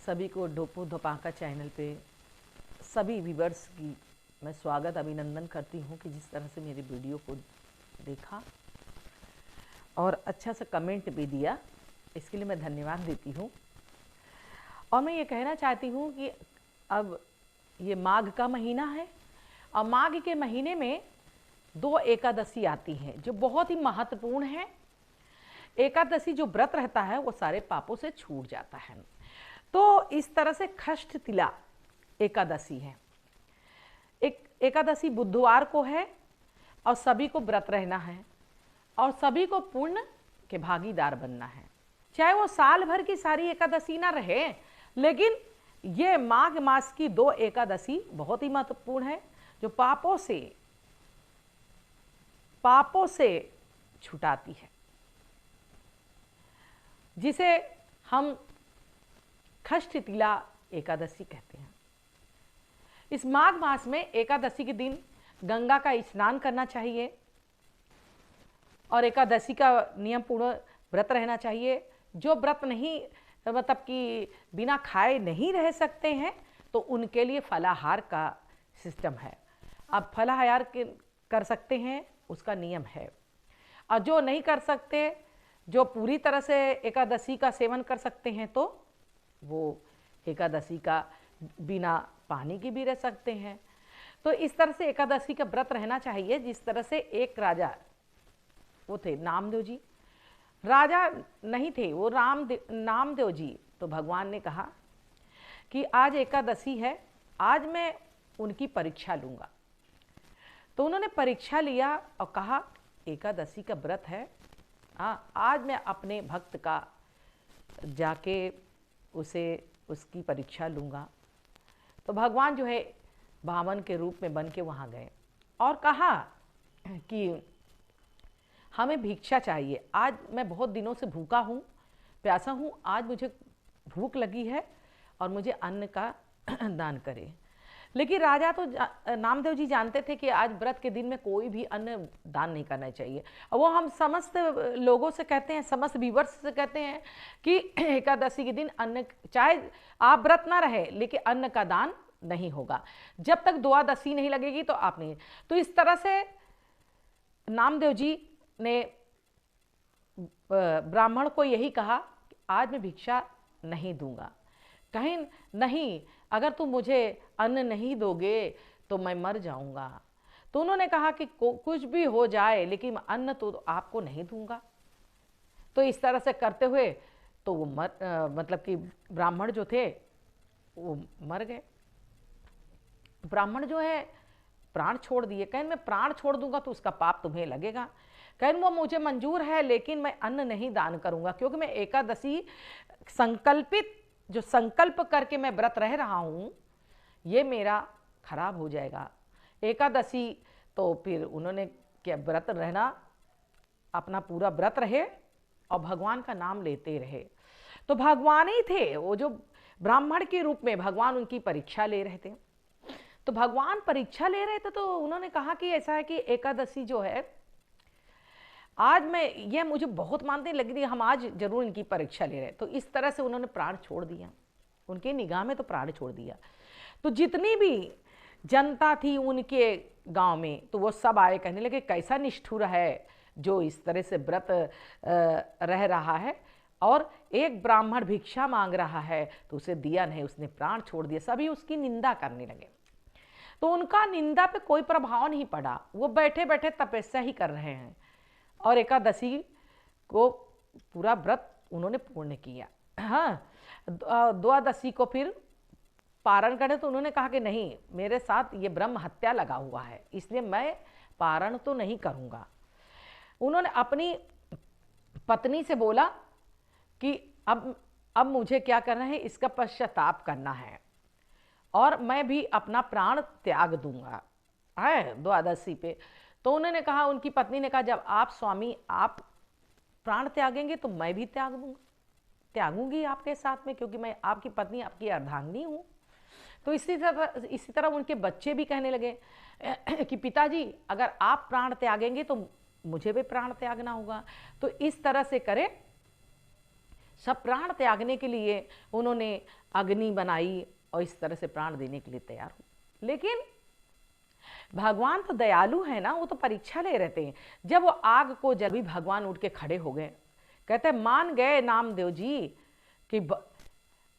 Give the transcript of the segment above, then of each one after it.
सभी को ढोपू धोपाका चैनल पे सभी व्यूवर्स की मैं स्वागत अभिनंदन करती हूँ कि जिस तरह से मेरी वीडियो को देखा और अच्छा सा कमेंट भी दिया, इसके लिए मैं धन्यवाद देती हूँ। और मैं ये कहना चाहती हूँ कि अब ये माघ का महीना है और माघ के महीने में 2 एकादशी आती हैं जो बहुत ही महत्वपूर्ण है। एकादशी जो व्रत रहता है वो सारे पापों से छूट जाता है। तो इस तरह से खष्ट तिला एकादशी है। एकादशी बुधवार को है और सभी को व्रत रहना है और सभी को पुण्य के भागीदार बनना है। चाहे वो साल भर की सारी एकादशी ना रहे, लेकिन ये माघ मास की 2 एकादशी बहुत ही महत्वपूर्ण है जो पापों से छुटाती है, जिसे हम खष्ट तिला एकादशी कहते हैं। इस माघ मास में एकादशी के दिन गंगा का स्नान करना चाहिए और एकादशी का नियम पूर्ण व्रत रहना चाहिए। जो व्रत नहीं मतलब कि बिना खाए नहीं रह सकते हैं तो उनके लिए फलाहार का सिस्टम है। अब फलाहार कर सकते हैं, उसका नियम है। और जो नहीं कर सकते, जो पूरी तरह से एकादशी का सेवन कर सकते हैं, तो वो एकादशी का बिना पानी की भी रह सकते हैं। तो इस तरह से एकादशी का व्रत रहना चाहिए। जिस तरह से एक राजा वो थे नामदेव जी, राजा नहीं थे वो नामदेव जी। तो भगवान ने कहा कि आज एकादशी है, आज मैं उनकी परीक्षा लूँगा। तो उन्होंने परीक्षा लिया और कहा एकादशी का व्रत है, आज मैं अपने भक्त का जाके उसकी परीक्षा लूँगा। तो भगवान जो है बामन के रूप में बन के वहाँ गए और कहा कि हमें भिक्षा चाहिए, आज मैं बहुत दिनों से भूखा हूँ, प्यासा हूँ, आज मुझे भूख लगी है और मुझे अन्न का दान करें। लेकिन राजा तो नामदेव जी जानते थे कि आज व्रत के दिन में कोई भी अन्न दान नहीं करना चाहिए। और वो हम समस्त लोगों से कहते हैं, समस्त व्यूवर्स से कहते हैं कि एकादशी के दिन अन्न, चाहे आप व्रत ना रहे लेकिन अन्न का दान नहीं होगा जब तक द्वादशी नहीं लगेगी। तो आप नहीं। तो इस तरह से नामदेव जी ने ब्राह्मण को यही कहा कि आज मैं भिक्षा नहीं दूंगा, कहीं नहीं, अगर तुम मुझे अन्न नहीं दोगे तो मैं मर जाऊंगा। तो उन्होंने कहा कि कुछ भी हो जाए लेकिन अन्न तो आपको नहीं दूंगा। तो इस तरह से करते हुए तो वो मतलब कि ब्राह्मण जो थे वो मर गए। ब्राह्मण जो है प्राण छोड़ दिए। कहन मैं प्राण छोड़ दूंगा तो उसका पाप तुम्हें लगेगा। कहन वो मुझे मंजूर है लेकिन मैं अन्न नहीं दान करूंगा, क्योंकि मैं एकादशी जो संकल्प करके मैं व्रत रह रहा हूँ ये मेरा खराब हो जाएगा। एकादशी तो फिर उन्होंने क्या व्रत रहना, अपना पूरा व्रत रहे और भगवान का नाम लेते रहे। तो भगवान ही थे वो, जो ब्राह्मण के रूप में भगवान उनकी परीक्षा ले रहे थे। तो भगवान परीक्षा ले रहे थे तो उन्होंने कहा कि ऐसा है कि एकादशी जो है आज मैं, ये मुझे बहुत मानते लग रही है, हम आज जरूर इनकी परीक्षा ले रहे। तो इस तरह से उन्होंने प्राण छोड़ दिया, उनके निगाह में तो प्राण छोड़ दिया। तो जितनी भी जनता थी उनके गांव में तो वो सब आए, कहने लगे कैसा निष्ठुर है जो इस तरह से व्रत रह रहा है और एक ब्राह्मण भिक्षा मांग रहा है तो उसे दिया नहीं, उसने प्राण छोड़ दिया। सभी उसकी निंदा करने लगे। तो उनका निंदा पे कोई प्रभाव नहीं पड़ा, वो बैठे बैठे तपस्या ही कर रहे हैं और एकादशी को पूरा व्रत उन्होंने पूर्ण किया। हाँ, द्वादशी को फिर पारण करे तो उन्होंने कहा कि नहीं, मेरे साथ ये ब्रह्म हत्या लगा हुआ है, इसलिए मैं पारण तो नहीं करूँगा। उन्होंने अपनी पत्नी से बोला कि अब मुझे क्या करना है, इसका पश्चाताप करना है और मैं भी अपना प्राण त्याग दूंगा है द्वादशी पे। तो उन्होंने कहा, उनकी पत्नी ने कहा जब आप स्वामी आप प्राण त्यागेंगे तो मैं भी त्यागूंगी आपके साथ में, क्योंकि मैं आपकी पत्नी, आपकी अर्धांगिनी हूँ। तो इसी तरह उनके बच्चे भी कहने लगे कि पिताजी अगर आप प्राण त्यागेंगे तो मुझे भी प्राण त्यागना होगा। तो इस तरह से करे सब प्राण त्यागने के लिए उन्होंने अग्नि बनाई और इस तरह से प्राण देने के लिए तैयार हुए। लेकिन भगवान तो दयालु है ना, वो तो परीक्षा ले रहे थे। जब वो आग को जल, भी भगवान उठ के खड़े हो गए, कहते मान गए नामदेव जी कि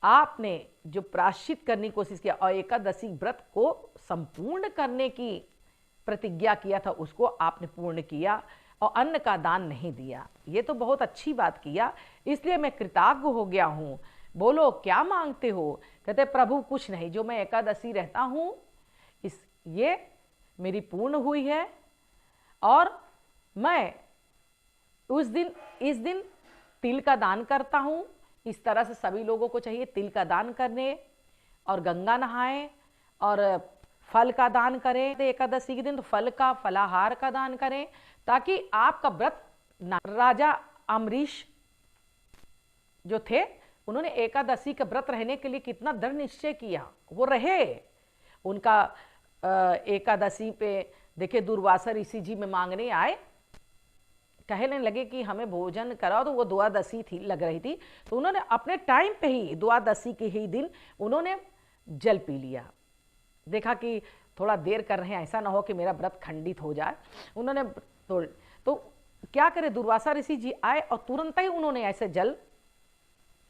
आपने जो प्रायश्चित करने की कोशिश किया और एकादशी व्रत को संपूर्ण करने की प्रतिज्ञा किया था उसको आपने पूर्ण किया और अन्न का दान नहीं दिया, ये तो बहुत अच्छी बात किया, इसलिए मैं कृतज्ञ हो गया हूँ। बोलो क्या मांगते हो? कहते प्रभु कुछ नहीं, जो मैं एकादशी रहता हूँ इस ये मेरी पूर्ण हुई है और मैं इस दिन तिल का दान करता हूँ। इस तरह से सभी लोगों को चाहिए तिल का दान करने और गंगा नहाएं और फल का दान करें। एकादशी के दिन तो फल का, फलाहार का दान करें ताकि आपका व्रत। राजा अम्बरीश जो थे उन्होंने एकादशी का व्रत रहने के लिए कितना दृढ़ निश्चय किया, वो रहे। उनका एकादशी पे देखिए दुर्वासा ऋषि जी में मांगने आए, कहने लगे कि हमें भोजन कराओ, तो वो द्वादशी थी लग रही थी, तो उन्होंने अपने टाइम पे ही द्वादशी के ही दिन उन्होंने जल पी लिया। देखा कि थोड़ा देर कर रहे हैं, ऐसा ना हो कि मेरा व्रत खंडित हो जाए। उन्होंने तो क्या करे, दुर्वासा ऋषि जी आए और तुरंत ही उन्होंने ऐसे जल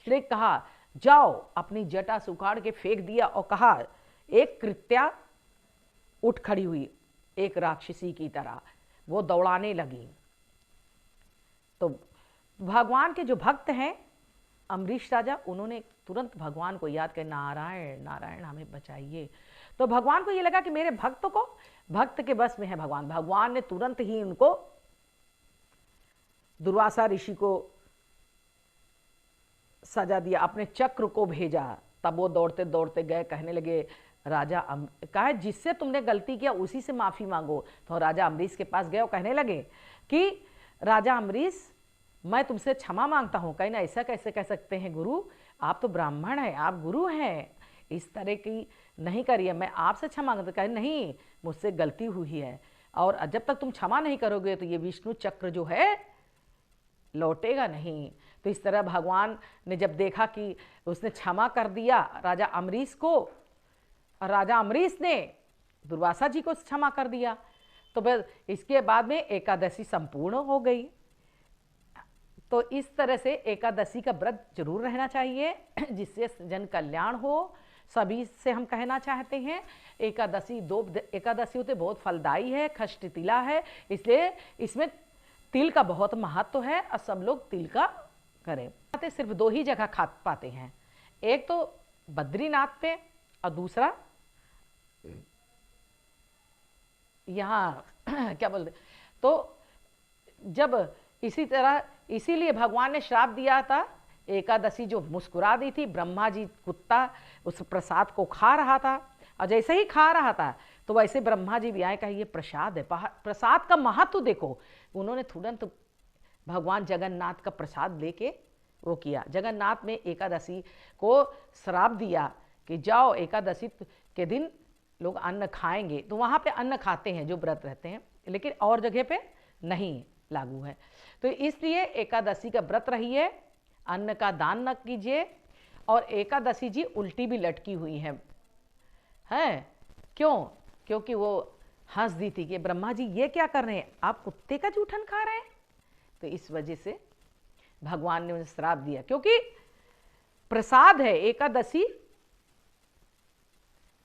ने कहा जाओ, अपनी जटा सुखाड़ के फेंक दिया और कहा, एक कृत्या उठ खड़ी हुई एक राक्षसी की तरह, वो दौड़ाने लगी। तो भगवान के जो भक्त हैं अम्बरीश राजा, उन्होंने तुरंत भगवान को याद कर, नारायण नारायण हमें बचाइए। तो भगवान को ये लगा कि मेरे भक्त के बस में है भगवान। भगवान ने तुरंत ही उनको दुर्वासा ऋषि को सजा दिया, अपने चक्र को भेजा। तब वो दौड़ते दौड़ते गए, कहने लगे राजा कहा जिससे तुमने गलती किया उसी से माफी मांगो। तो राजा अम्बरीश के पास गए और कहने लगे कि राजा अम्बरीश मैं तुमसे क्षमा मांगता हूँ। कहीं ना ऐसा कैसे कह सकते हैं गुरु, आप तो ब्राह्मण हैं, आप गुरु हैं, इस तरह की नहीं करिए, मैं आपसे क्षमा मांगता। कहे नहीं, मुझसे गलती हुई है और जब तक तुम क्षमा नहीं करोगे तो ये विष्णु चक्र जो है लौटेगा नहीं। तो इस तरह भगवान ने जब देखा कि उसने क्षमा कर दिया राजा अम्बरीश को और राजा अम्बरीश ने दुर्वासा जी को क्षमा कर दिया, तो बस इसके बाद में एकादशी संपूर्ण हो गई। तो इस तरह से एकादशी का व्रत जरूर रहना चाहिए जिससे जन कल्याण हो। सभी से हम कहना चाहते हैं एकादशी, 2 एकादशी होते बहुत फलदायी है, खष्टतिला है, इसलिए इसमें तिल का बहुत महत्व है और सब लोग तिल का करें। सिर्फ 2 ही जगह खा पाते हैं, एक तो बद्रीनाथ पे और दूसरा यहाँ क्या बोलते। तो जब इसी तरह, इसीलिए भगवान ने श्राप दिया था, एकादशी जो मुस्कुरा दी थी, ब्रह्मा जी कुत्ता उस प्रसाद को खा रहा था और जैसे ही खा रहा था तो वैसे ब्रह्मा जी भी आए, कहा ये प्रसाद है, प्रसाद का महत्व देखो। उन्होंने तुरंत भगवान जगन्नाथ का प्रसाद लेके वो किया। जगन्नाथ में एकादशी को श्राप दिया कि जाओ एकादशी के दिन लोग अन्न खाएंगे, तो वहाँ पे अन्न खाते हैं जो व्रत रहते हैं, लेकिन और जगह पे नहीं लागू है। तो इसलिए एकादशी का व्रत रहिए, अन्न का दान न कीजिए। और एकादशी जी उल्टी भी लटकी हुई हैं, क्यों? क्योंकि वो हंस दी थी कि ब्रह्मा जी ये क्या कर रहे हैं, आप कुत्ते का जूठन खा रहे हैं। तो इस वजह से भगवान ने उन्हें श्राप दिया, क्योंकि प्रसाद है, एकादशी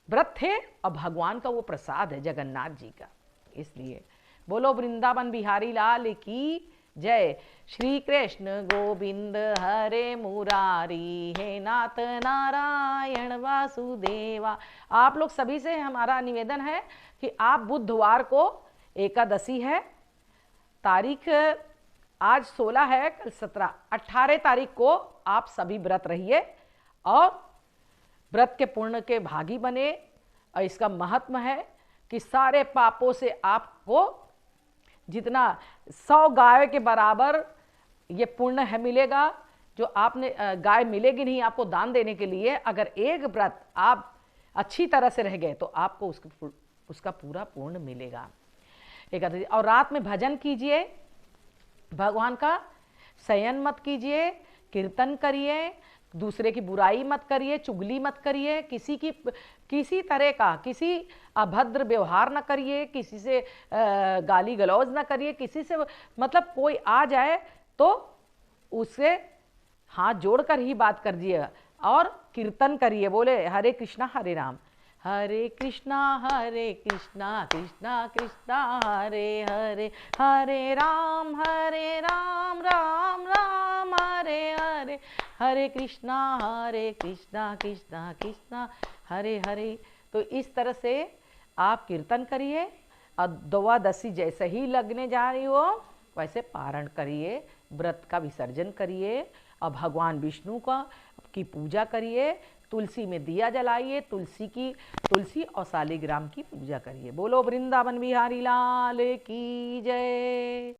व्रत थे और भगवान का वो प्रसाद है जगन्नाथ जी का। इसलिए बोलो वृंदावन बिहारी लाल की जय। श्री कृष्ण गोविंद हरे मुरारी, हे नाथ नारायण वासुदेवा। आप लोग सभी से हमारा निवेदन है कि आप बुधवार को एकादशी है, तारीख आज 16 है, कल 17, 18 तारीख को आप सभी व्रत रहिए और व्रत के पुण्य के भागी बने। और इसका महत्व है कि सारे पापों से आपको जितना 100 गाय के बराबर ये पुण्य है मिलेगा, जो आपने गाय मिलेगी नहीं आपको दान देने के लिए। अगर एक व्रत आप अच्छी तरह से रह गए तो आपको उसका पूरा पुण्य मिलेगा। एकादशी और रात में भजन कीजिए भगवान का, शयन मत कीजिए कीर्तन करिए, दूसरे की बुराई मत करिए, चुगली मत करिए, किसी तरह का किसी अभद्र व्यवहार न करिए, किसी से गाली गलौज न करिए, किसी से मतलब कोई आ जाए तो उससे हाथ जोड़कर ही बात कर दिए और कीर्तन करिए, बोले हरे कृष्णा हरे राम, हरे कृष्णा कृष्णा कृष्णा हरे हरे, हरे राम राम राम हरे हरे, हरे कृष्णा कृष्णा कृष्णा हरे हरे। तो इस तरह से आप कीर्तन करिए और द्वादशी जैसे ही लगने जा रही हो वैसे पारण करिए, व्रत का विसर्जन करिए और भगवान विष्णु की पूजा करिए, तुलसी में दिया जलाइए, तुलसी और शालिग्राम की पूजा करिए। बोलो वृंदावन बिहारी लाल की जय।